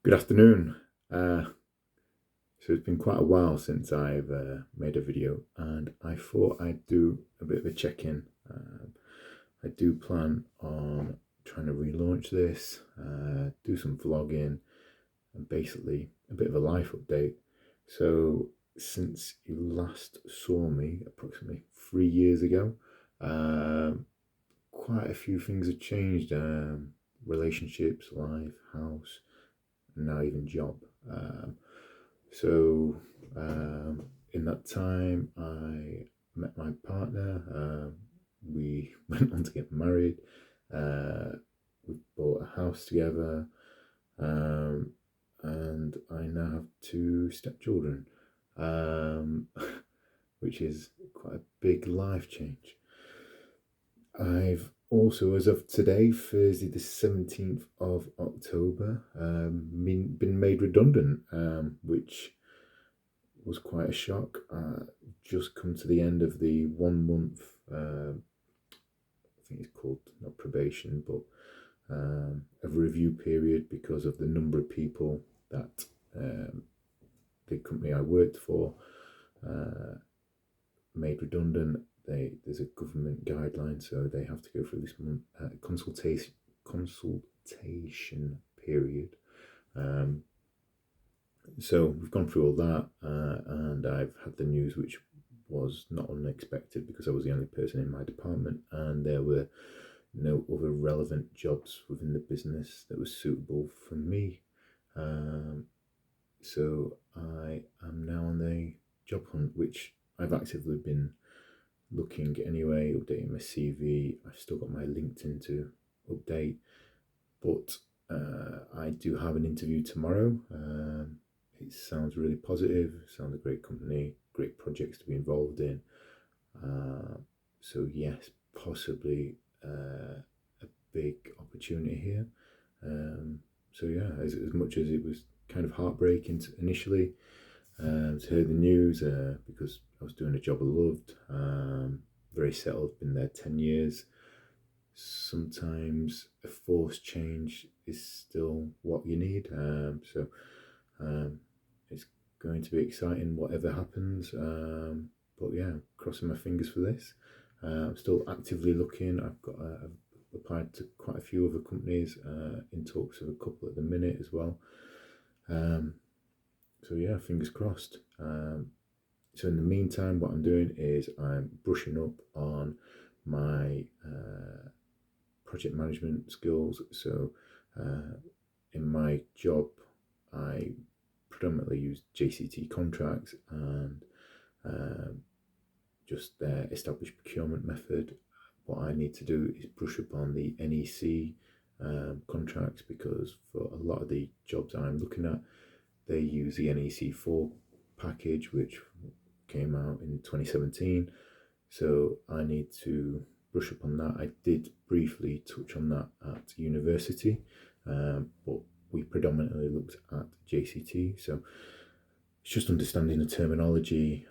Good afternoon. So it's been quite a while since I've made a video, and I thought I'd do a bit of a check-in. I do plan on trying to relaunch this, do some vlogging, and basically a bit of a life update. So since you last saw me, approximately 3 years ago, um, quite a few things have changed. Relationships, life, house, and now even job. Um, So, in that time, I met my partner. We went on to get married. Uh, we bought a house together. Um, and I now have two stepchildren, um, which is quite a big life change. I've also, as of today, Thursday the 17th of October, been made redundant, which was quite a shock. Just come to the end of the 1 month, I think it's called not probation, but a review period because of the number of people that the company I worked for uh, made redundant. There's a government guideline, so they have to go through this consultation period. Um, so we've gone through all that, and I've had the news, which was not unexpected because I was the only person in my department, and there were no other relevant jobs within the business that was suitable for me. Um, so I am now on the job hunt, which I've actively been looking anyway, updating my CV. I've still got my LinkedIn to update, but I do have an interview tomorrow. It sounds really positive. Sounds a great company, great projects to be involved in. Uh, so yes, possibly a big opportunity here. So yeah, as much as it was kind of heartbreaking initially to hear the news, because I was doing a job I loved, very settled, been there 10 years. Sometimes a forced change is still what you need. Um, it's going to be exciting, whatever happens. But yeah, crossing my fingers for this. I'm still actively looking. I've applied to quite a few other companies, in talks of a couple at the minute as well. Um, so yeah, fingers crossed. So in the meantime, what I'm doing is I'm brushing up on my project management skills. So in my job, I predominantly use JCT contracts and um, just their established procurement method. What I need to do is brush up on the NEC contracts because for a lot of the jobs I'm looking at, they use the NEC4 package, which came out in 2017. So I need to brush up on that. I did briefly touch on that at university, but we predominantly looked at JCT. So it's just understanding the terminology.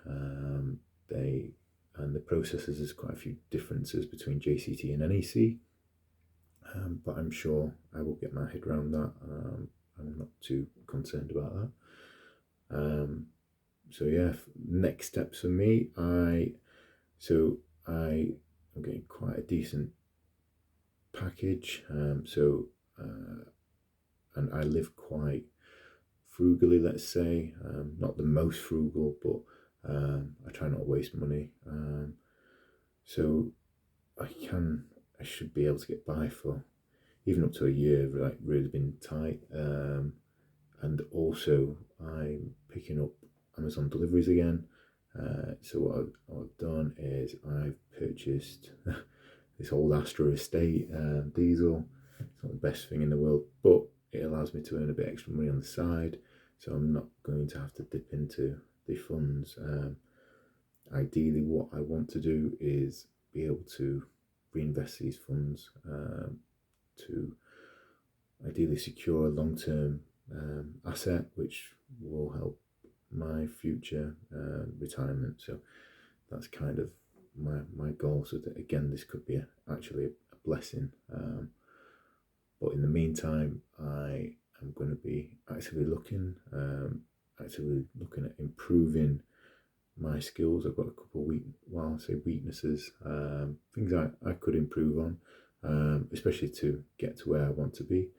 They and the processes. There's quite a few differences between JCT and NEC, but I'm sure I will get my head around that. I'm not too concerned about that. So yeah, next steps for me. I am getting quite a decent package. And I live quite frugally, let's say. Not the most frugal, but I try not to waste money. So I should be able to get by for even up to a year. Like really been tight. And also I'm picking up Amazon deliveries again. So what I've done is I've purchased this old Astra Estate diesel. It's not the best thing in the world, but it allows me to earn a bit extra money on the side, so I'm not going to have to dip into the funds. Ideally, what I want to do is be able to reinvest these funds to ideally secure a long-term asset, which will help my future retirement. So that's kind of my goal. So that again, this could be actually a blessing. But in the meantime, I I'm going to be actively looking at improving my skills. I've got a couple of well, I say weaknesses, things I could improve on, especially to get to where I want to be.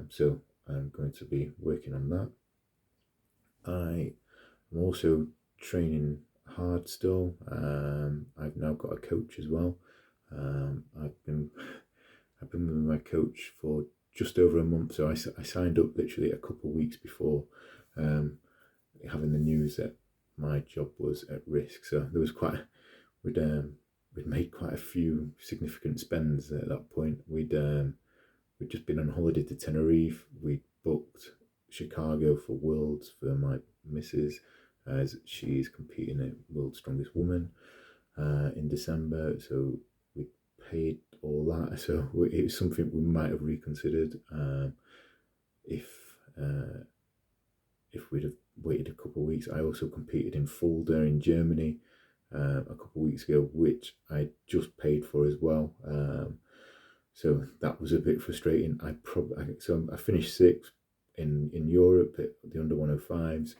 So I'm going to be working on that. I am also training hard still. I've now got a coach as well. I've been with my coach for just over a month. So I signed up literally a couple of weeks before having the news that my job was at risk. So there was we'd made quite a few significant spends at that point. We'd just been on holiday to Tenerife. We'd booked Chicago for Worlds for my missus, as she's competing at World's Strongest Woman in December. So we paid all that. So it was something we might have reconsidered if we'd have waited a couple of weeks. I also competed in Fulda in Germany a couple of weeks ago, which I just paid for as well. So that was a bit frustrating. I finished sixth in Europe at the under 105s,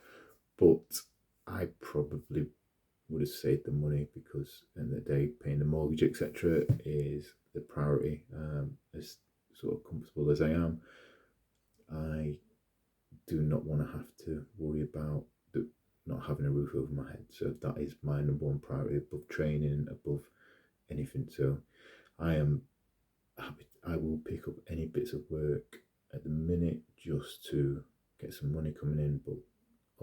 but I probably would have saved the money, because at the end of the day, paying the mortgage, etc., is the priority. As sort of comfortable as I am, I do not want to have to worry about not having a roof over my head. So that is my number one priority, above training, above anything. So I am happy. I will pick up any bits of work at the minute just to get some money coming in, but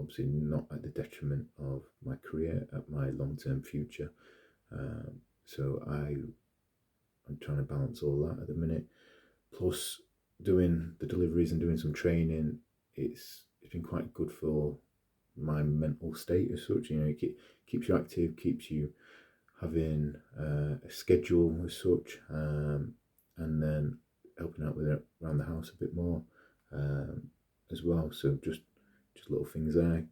obviously not at the detriment of my career, at my long-term future. So I'm trying to balance all that at the minute. Plus, doing the deliveries and doing some training, it's been quite good for my mental state as such. It keeps you active, keeps you having a schedule as such, and then helping out with it around the house a bit more as well. So just little things there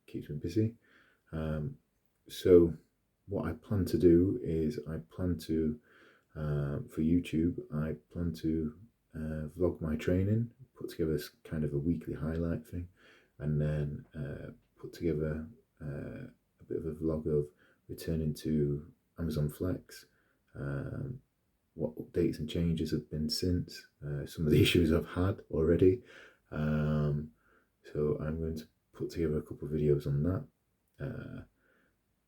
keeps me busy. So what I plan to do is for YouTube, I plan to vlog my training, put together kind of a weekly highlight thing, and then put together a bit of a vlog of returning to Amazon Flex, what updates and changes have been since, some of the issues I've had already. So I'm going to put together a couple of videos on that,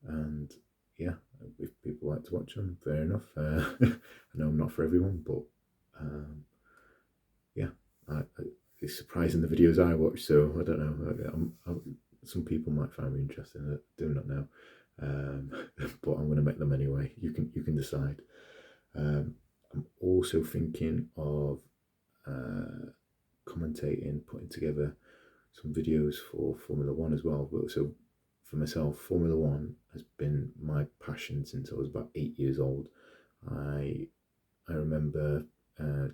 and yeah, if people like to watch them, fair enough. I know I'm not for everyone, but yeah, it's surprising the videos I watch. So I don't know. Some people might find me interesting. I do not know, but I'm going to make them anyway. You can decide. I'm also thinking of commentating, putting together some videos for Formula One as well. But so for myself, Formula One has been my passion since I was about 8 years old. I remember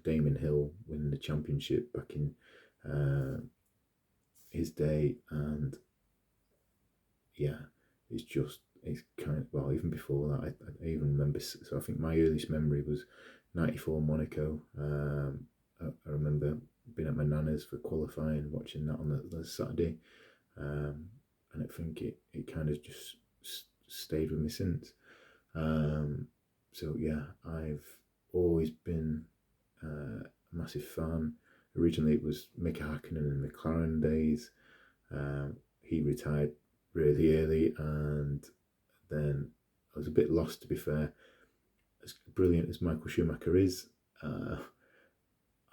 Damon Hill winning the championship back in his day, and yeah, it's kind of, well, even before that, I even remember. So I think my earliest memory was '94 Monaco. I remember being at my nana's for qualifying, watching that on the Saturday, and I think it kind of just stayed with me since. So yeah, I've always been a massive fan. Originally, it was Mika Hakkinen in the McLaren days. He retired really early, and then I was a bit lost, to be fair. As brilliant as Michael Schumacher is,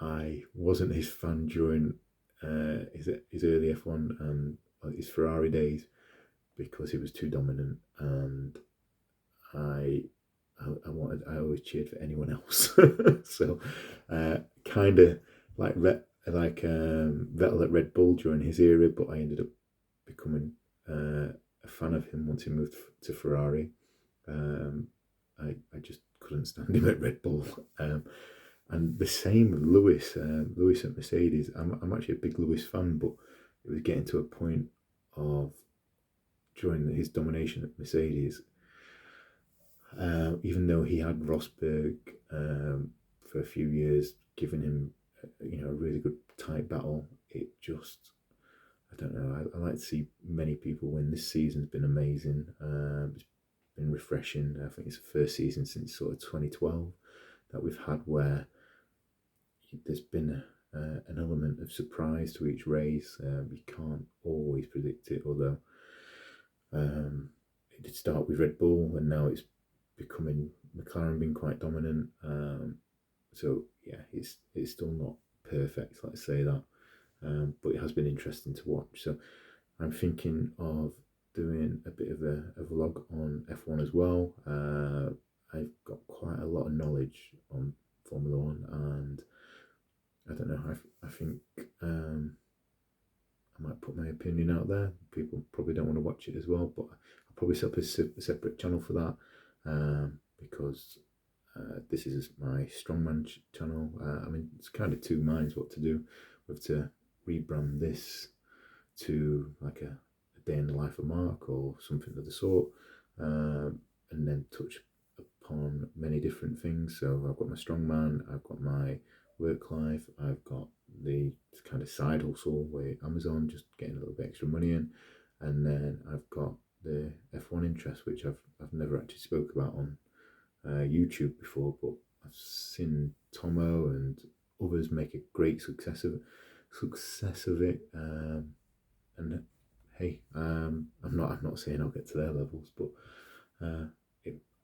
I wasn't his fan during his early F1 and his Ferrari days, because he was too dominant, and I always cheered for anyone else. So kind of like Vettel at Red Bull during his era, but I ended up becoming a fan of him once he moved to Ferrari. I just couldn't stand him at Red Bull. And the same with Lewis. Lewis at Mercedes. I'm actually a big Lewis fan, but it was getting to a point of, during his domination at Mercedes, even though he had Rosberg for a few years, giving him a really good tight battle. It just, I don't know. I like to see many people win. This season's been amazing. It's been refreshing. I think it's the first season since sort of 2012 that we've had where there's been an element of surprise to each race. You can't always predict it, although it did start with Red Bull and now it's becoming McLaren being quite dominant. So yeah, it's still not perfect, let's say that, but it has been interesting to watch. So I'm thinking of doing a bit of a vlog on F1 as well. I've got quite a lot of knowledge on Formula One, and I don't know. I think I might put my opinion out there. People probably don't want to watch it as well, but I'll probably set up a separate channel for that, because this is my strongman channel. I mean, it's kind of two minds what to do. We have to rebrand this to like a day in the life of Mark or something of the sort, and then touch upon many different things. So I've got my strongman, I've got my work life, I've got the kind of side hustle with Amazon, just getting a little bit extra money in, and then I've got the F1 interest, which I've never actually spoke about on YouTube before, but I've seen Tomo and others make a great success of it. And hey, I'm not saying I'll get to their levels, but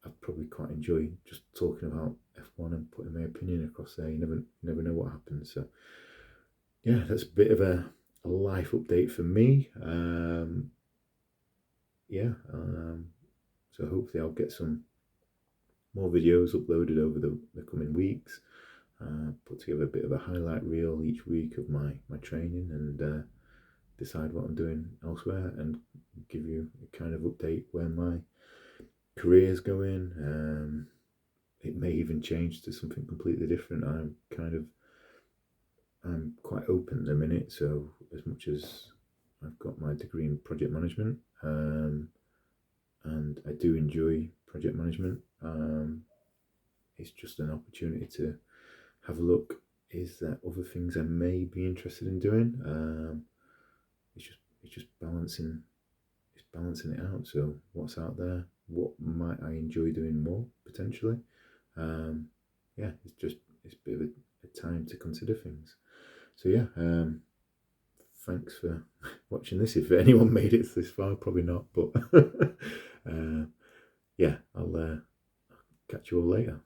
I probably quite enjoy just talking about F1 and putting my opinion across there. You never know what happens. So yeah, that's a bit of a life update for me. So hopefully I'll get some more videos uploaded over the coming weeks. Put together a bit of a highlight reel each week of my training, and decide what I'm doing elsewhere, and give you a kind of update where my career's going. It may even change to something completely different. I'm quite open at the minute, so as much as I've got my degree in project management, and I do enjoy project management, it's just an opportunity to have a look. Is there other things I may be interested in doing? It's just balancing it out. So what's out there? What might I enjoy doing more potentially? Yeah, it's a bit of a time to consider things. So yeah, thanks for watching this. If anyone made it this far, probably not, but yeah, I'll catch you all later.